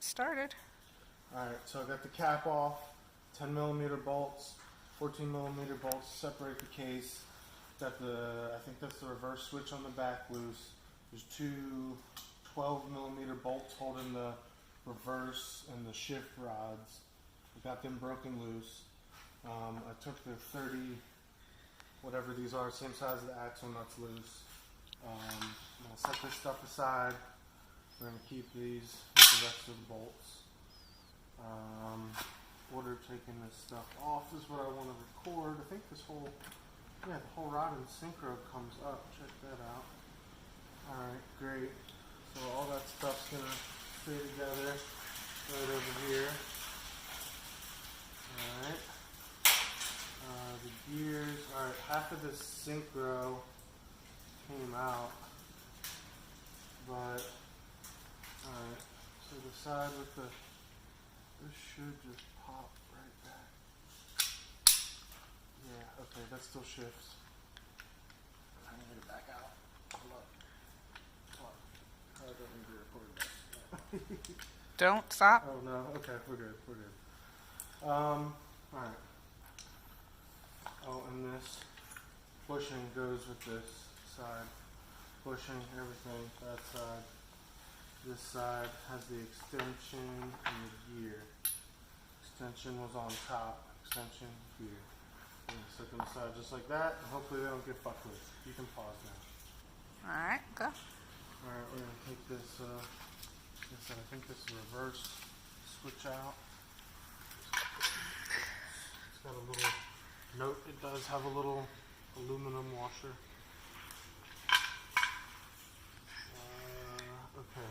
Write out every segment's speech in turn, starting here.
started. Alright, so I got the cap off, 10mm bolts, 14mm bolts to separate the case. Got I think that's the reverse switch on the back loose. There's two 12mm bolts holding the reverse and the shift rods. I got them broken loose. I took the 30, whatever these are, same size as the axle nuts loose. I'm going to set this stuff aside. We're going to keep these with the rest of the bolts. Order taking this stuff off is what I want to record. I think this whole, the whole rod and synchro comes up. Check that out. Alright, great. So all that stuff's going to stay together right over here. Alright. The gears, alright, half of this synchro came out. But, alright, so the side with this should just pop right back. Yeah, okay, that still shifts. I'm going to get it back out. Hold up. I don't need to record this. Don't stop. Oh no, okay, we're good. Alright. Oh, and this bushing goes with this side. Bushing, everything, that side. This side has the extension and the gear. Extension was on top, extension, gear. I'm going to set them aside just like that, and hopefully they don't get fucked with. You can pause now. Alright, go. Alright, we're going to take this, I think this is reverse switch out. It's got a little note, it does have a little aluminum washer. Okay.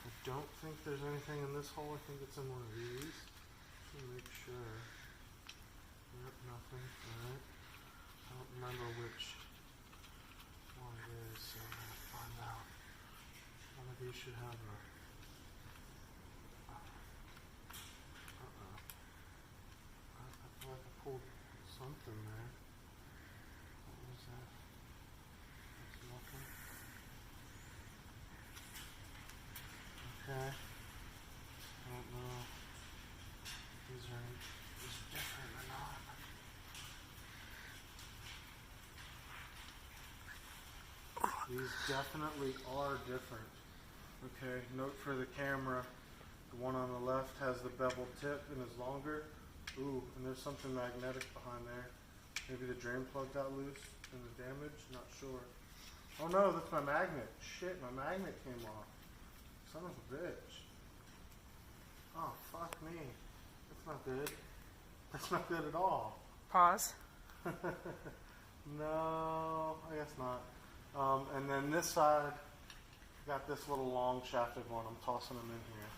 I don't think there's anything in this hole. I think it's in one of these. Let me make sure. Yep, nothing. Alright. I don't remember which one it is, so I'm going to find out. One of these should have a... I feel like I pulled something there. What was that? That's nothing. Okay. I don't know if these are different or not. These definitely are different. Okay, note for the camera. The one on the left has the bevel tip and is longer. Ooh, and there's something magnetic behind there. Maybe the drain plug got loose and the damage? Not sure. Oh no, that's my magnet. Shit, my magnet came off. Son of a bitch. Oh, fuck me. That's not good. That's not good at all. Pause. No, I guess not. And then this side, got this little long shafted one. I'm tossing them in here.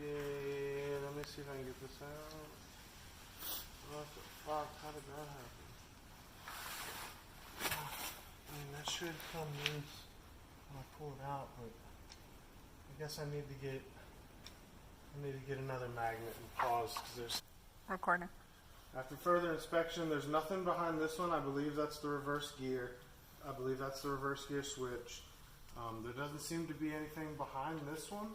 Yeah, let me see if I can get this out. What the fuck? How did that happen? I mean, that should come loose when I pull it out, but I guess I need to get another magnet and pause because there's... Recording. After further inspection, there's nothing behind this one. I believe that's the reverse gear. I believe that's the reverse gear switch. There doesn't seem to be anything behind this one.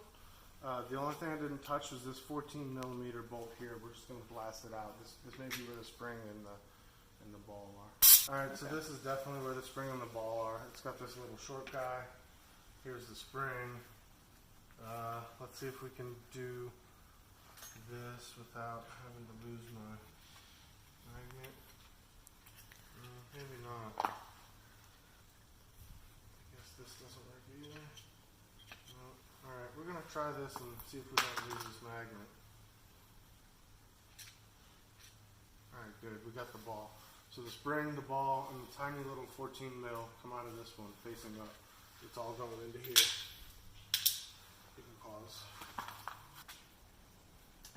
The only thing I didn't touch was this 14mm bolt here. We're just going to blast it out. This may be where the spring and the ball are. Alright, so this is definitely where the spring and the ball are. It's got this little short guy. Here's the spring. Let's see if we can do this without having to lose my magnet. Maybe not. I guess this doesn't work either. No. Alright, we're going to try this and see if we don't lose this magnet. Alright, good. We got the ball. So the spring, the ball, and the tiny little 14 mil come out of this one facing up. It's all going into here. You can pause.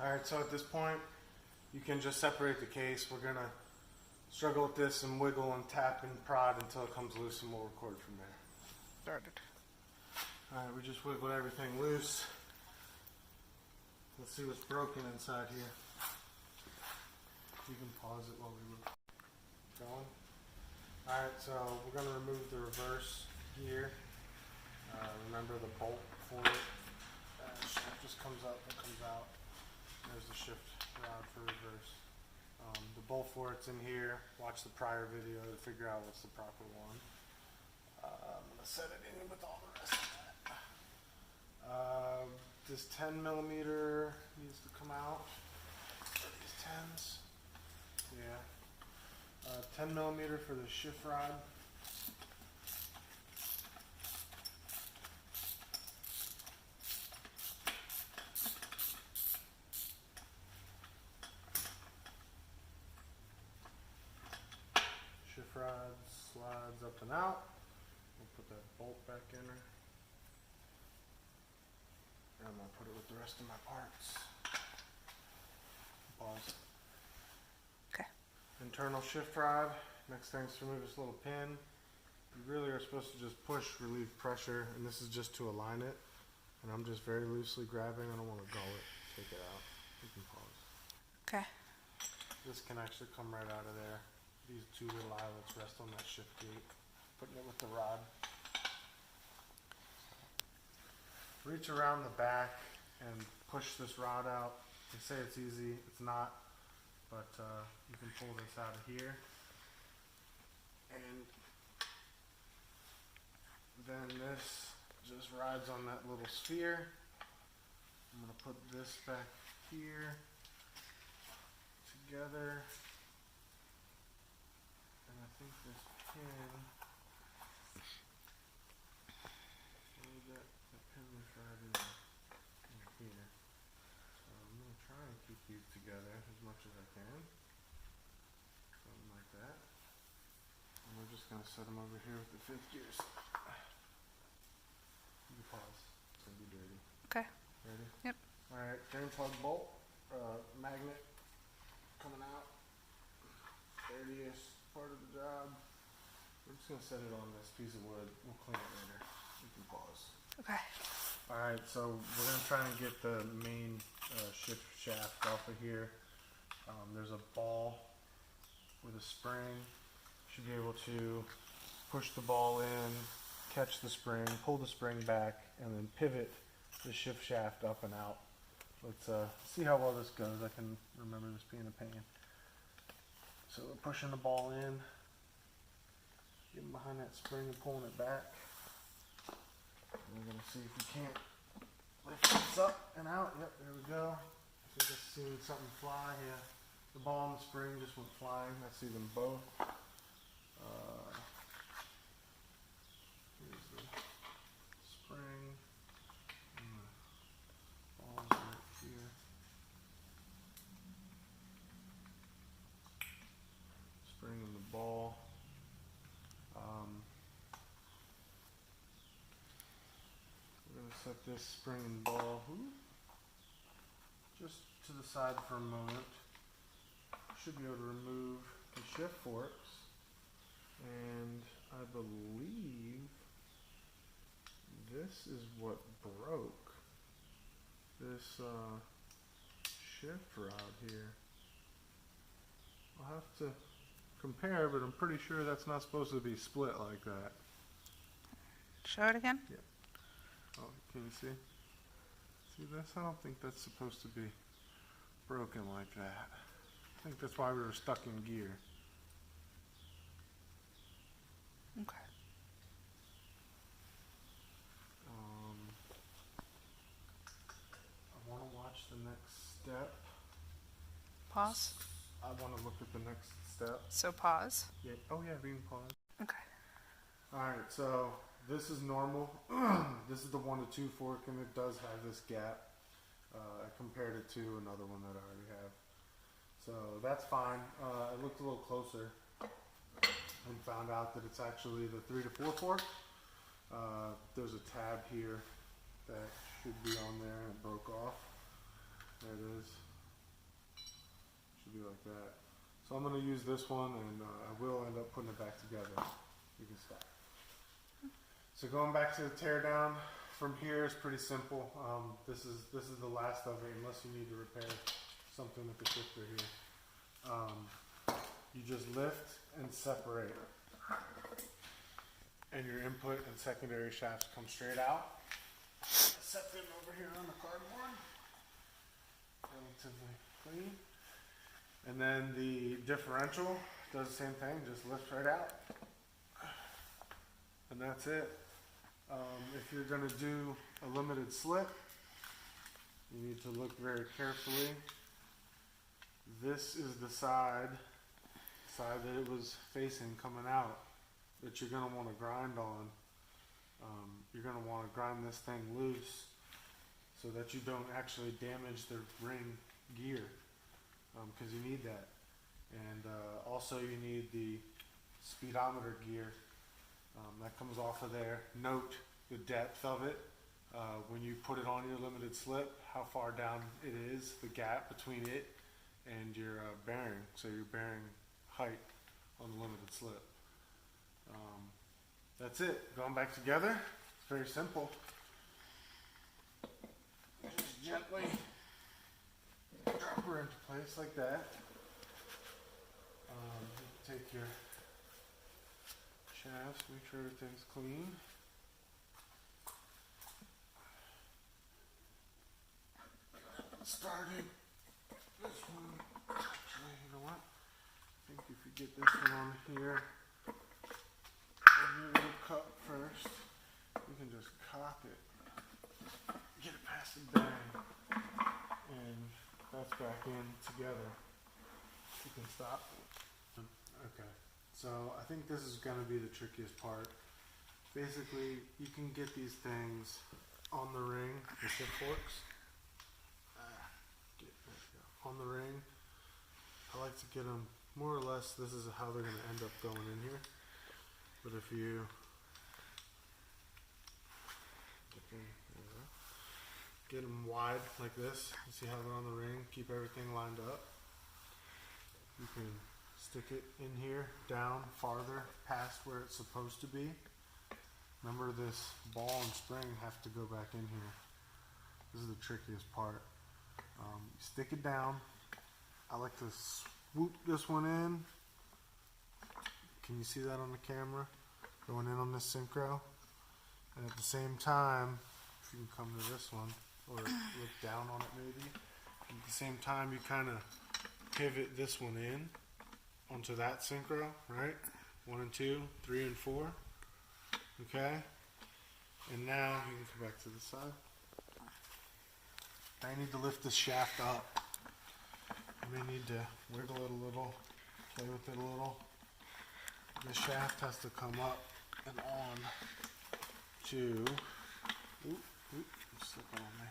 Alright, so at this point, you can just separate the case. We're going to struggle with this and wiggle and tap and prod until it comes loose, and we'll record from there. Started. Alright, we just wiggled everything loose. Let's see what's broken inside here. You can pause it while we were going. Alright, so we're going to remove the reverse gear. Remember the bolt for it. shift rod for reverse. The bolt for it's in here. Watch the prior video to figure out what's the proper one. I'm gonna set it in with all the rest of that. This 10 millimeter needs to come out. For these 10s. Yeah. 10 millimeter for the shift rod. Shift rod slides up and out. We'll put that bolt back in her. And I'm gonna put it with the rest of my parts. Pause. Okay. Internal shift rod. Next thing is to remove this little pin. You really are supposed to just push, relieve pressure, and this is just to align it. And I'm just very loosely grabbing. I don't want to gull it. Take it out. You can pause. Okay. This can actually come right out of there. These two little eyelets rest on that shift gate. Putting it with the rod. Reach around the back and push this rod out. They say it's easy. It's not. But you can pull this out of here. And then this just rides on that little sphere. I'm going to put this back here together. And I think this pin, the pin is right in here. So I'm going to try and keep these together as much as I can. Something like that. And we're just going to set them over here with the 5th gears. You can pause. It's going to be dirty. Okay. Ready? Yep. Alright, drain plug bolt, magnet coming out. Dirtiest part of the job. We're just going to set it on this piece of wood. We'll clean it later. You can pause. Okay. Alright, so we're going to try and get the main shift shaft off of here. There's a ball with a spring. Should be able to push the ball in, catch the spring, pull the spring back, and then pivot the shift shaft up and out. Let's see how well this goes. I can remember this being a pain. So we're pushing the ball in, getting behind that spring and pulling it back. And we're going to see if we can't lift this up and out. Yep, there we go. I think I've seen something fly. Yeah, the ball and the spring just went flying. I see them both. Here's the spring. And the ball's right here. Spring and the ball. We're going to set this spring and ball just to the side for a moment. Should be able to remove the shift forks. And I believe this is what broke this shift rod here. I'll have to compare, but I'm pretty sure that's not supposed to be split like that. Show it again. Oh, can you see? See this? I don't think that's supposed to be broken like that. I think that's why we were stuck in gear. Okay. I want to watch the next step. Pause. I want to look at the next step. So pause. Yeah. Oh yeah, we can pause. Okay. Alright, so this is normal. This is the 1 to 2 fork, and it does have this gap. I compared it to another one that I already have. So that's fine. I looked a little closer and found out that it's actually the 3 to 4 fork. There's a tab here that should be on there, and it broke off. There it is. Should be like that. So I'm going to use this one, and I will end up putting it back together. You can stop. So going back to the teardown from here is pretty simple. This is the last of it, unless you need to repair something with the shifter here. You just lift and separate, and your input and secondary shafts come straight out. Set them over here on the cardboard. And relatively clean. And then the differential does the same thing, just lifts right out. And that's it. If you're going to do a limited slip, you need to look very carefully. This is the side that it was facing coming out that you're going to want to grind on. You're going to want to grind this thing loose so that you don't actually damage the ring gear, because you need that. And also you need the speedometer gear that comes off of there. Note the depth of it when you put it on your limited slip, how far down it is, the gap between it and your bearing, so your bearing height on the limited slip. That's it. Going back together, it's very simple. Just gently drop her into place like that. Take your shafts, make sure everything's clean. Started this one. Actually, you know what? I think if you get this one on here, and your little cup first, you can just cock it, get it past the bang, and that's back in together. You can stop. Okay, so I think this is going to be the trickiest part. Basically, you can get these things on the ring, the hip forks. On the ring. I like to get them more or less, this is how they're going to end up going in here. But if you get them wide like this, you see how they're on the ring, keep everything lined up. You can stick it in here, down, farther, past where it's supposed to be. Remember, this ball and spring have to go back in here. This is the trickiest part. Stick it down. I like to swoop this one in. Can you see that on the camera? Going in on this synchro. And at the same time, if you can come to this one, or look down on it maybe. At the same time, you kind of pivot this one in onto that synchro, right? 1 and 2, 3 and 4. Okay? And now you can come back to the side. Now you need to lift this shaft up. You may need to wiggle it a little, play with it a little. The shaft has to come up and on to, slip on me.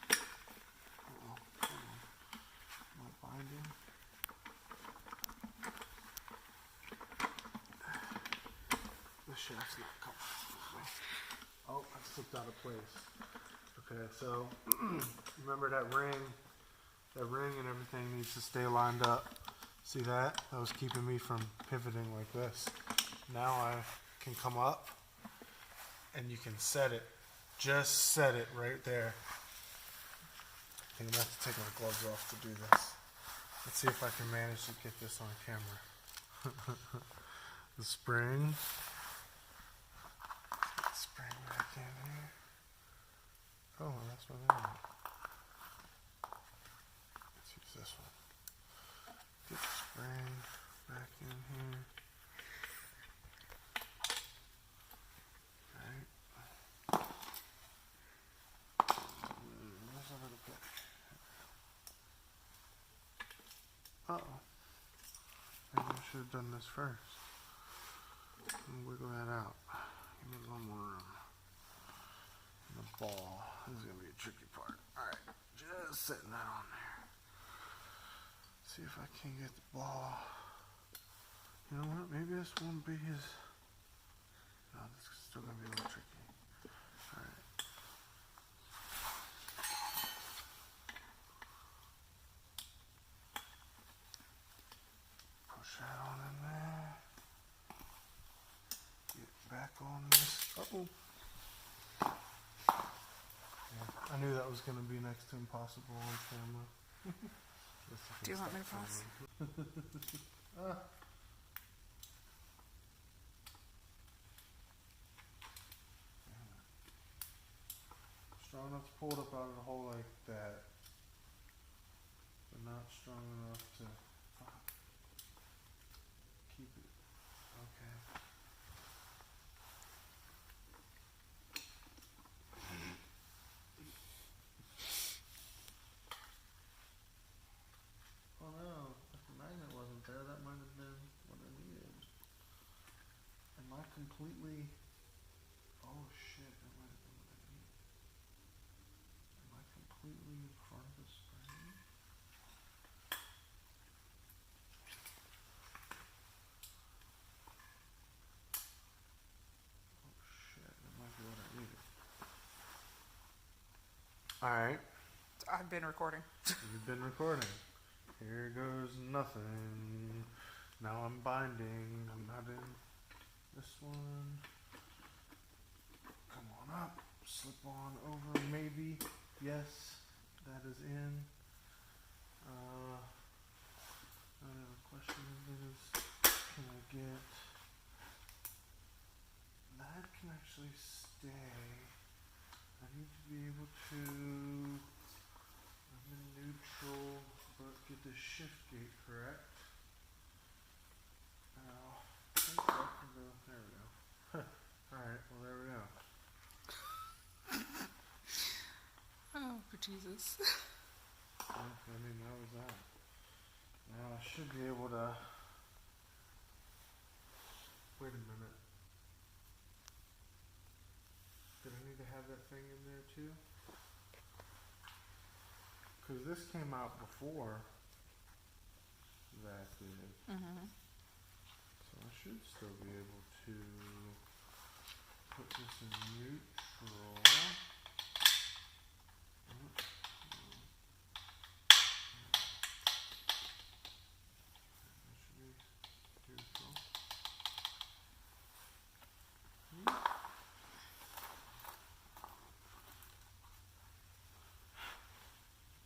Uh-oh, come on. Not binding. The shaft's not coming. Oh, I slipped out of place. Okay, so remember that ring and everything needs to stay lined up. See that? That was keeping me from pivoting like this. Now I can come up and you can set it. Just set it right there. I think I'm going to have to take my gloves off to do this. Let's see if I can manage to get this on camera. The spring. Spring back in here. Oh, that's what I want. Let's use this one. Get the spring back in here. Alright. Where's that little bit? Uh-oh. Maybe I should have done this first. And wiggle that out. Give me a little more room. And the ball. This is going to be a tricky part. Alright, just setting that on there. See if I can get the ball. You know what? Maybe this won't be as... No, this is still going to be a little tricky. Alright. Push that on in there. Get back on this. Uh-oh. I knew that was going to be next to impossible on camera. Do you want me to pause? Strong enough to pull it up out of the hole like that. but not strong enough to keep it. Okay. Oh no, if the magnet wasn't there, that might have been what I needed. Am I completely... Oh shit, that might have been what I needed. Am I completely in front of the spring? Oh shit, that might be what I needed. Alright, I've been recording. you've been recording. Here goes nothing. Now I'm binding. I'm not in this one. Come on up. Slip on over, maybe. Yes, that is in. Another question is, can I get... That can actually stay. I need to be able to... I'm in neutral, but get the shift gate correct. Now, I think that can go... There we go. Alright, well there we go. Oh, Jesus. I mean, that was that. Now I should be able to... Wait a minute. Did I need to have that thing in there too? Because this came out before that did. Mm-hmm. So I should still be able to put this in neutral.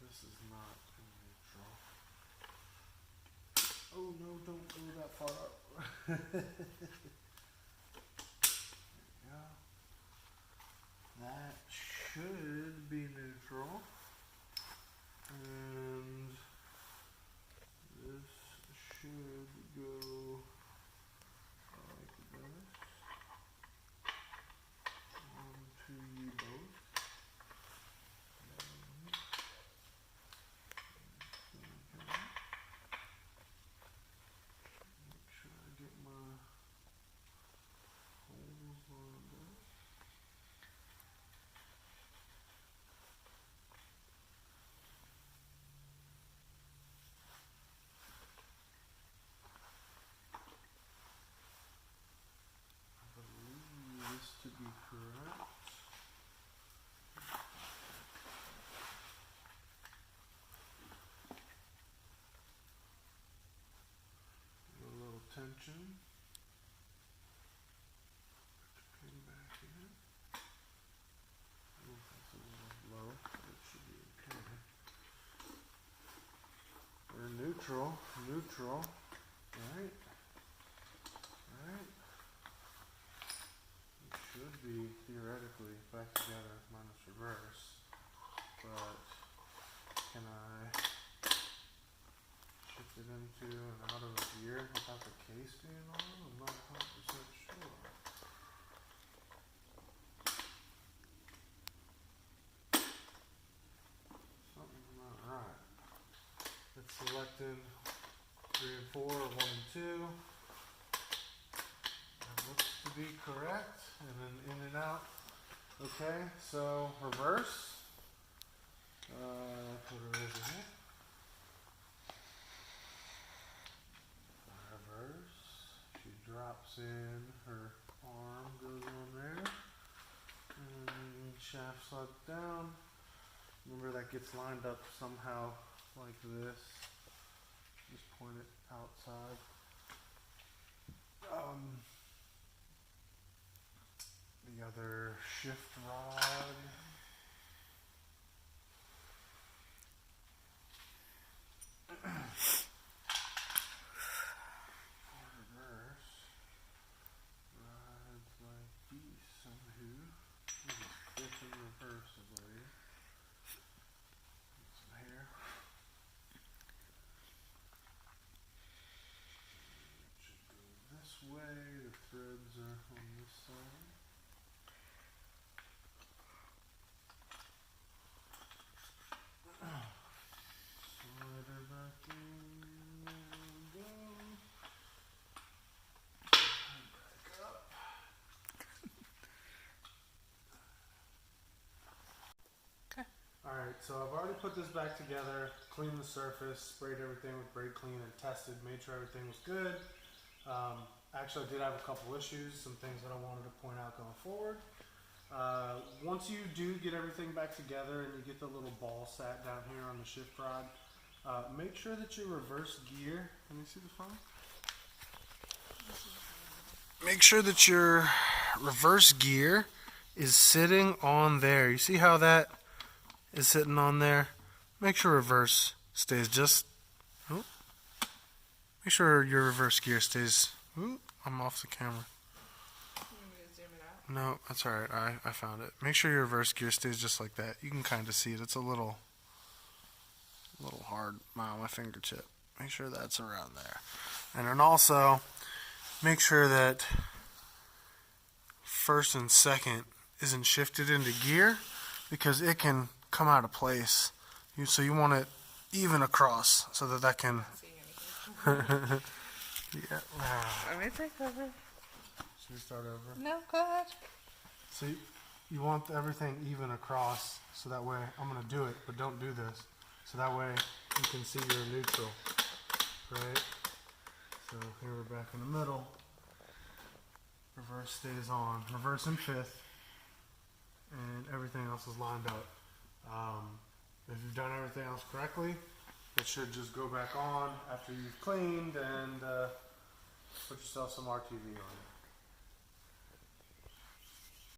This is not in neutral. Oh no, don't go that far up. There we go. That should be neutral. And this should go like this. On to you both. Make sure I get my holes lined up. I believe this to be correct. A little tension. Put your pin back in. Oh, that's a little low. That should be okay. We're neutral. Neutral. Alright. Alright. It should be theoretically back together minus reverse. But can I shift it into and out of a gear without the case being on? I'm not 100% sure. Something's not right. It's selected 3 and 4, 1 and 2. That looks to be correct. And then in and out. Okay, so reverse. Put her over here. Reverse. She drops in. Her arm goes on there. And shaft slides down. Remember that gets lined up somehow like this. Just point it outside. The other shift rod. Reverse. Rides like these somehow. Flip in reverse, I believe. Get some hair. Alright, so I've already put this back together, cleaned the surface, sprayed everything with Brake Clean, and tested, made sure everything was good. Actually, I did have a couple issues, some things that I wanted to point out going forward. Once you do get everything back together and you get the little ball sat down here on the shift rod, make sure that your reverse gear, can you see the phone? Make sure that your reverse gear is sitting on there. You see how that is sitting on there? Make sure reverse stays just. Oh, make sure your reverse gear stays. Ooh, I'm off the camera. You want me to zoom it out? No, that's alright. I found it. Make sure your reverse gear stays just like that. You can kind of see it. It's a little hard on my fingertip. Make sure that's around there. And then also, make sure that first and second isn't shifted into gear because it can come out of place. So you want it even across so that can. Not seeing anything. Yeah. Let me take over. Should we start over? No, go ahead. So you want everything even across so that way, I'm going to do it, but don't do this. So that way you can see your neutral, right? So here we're back in the middle. Reverse stays on, reverse in fifth, and everything else is lined up. If you've done everything else correctly, it should just go back on after you've cleaned and put yourself some RTV on it.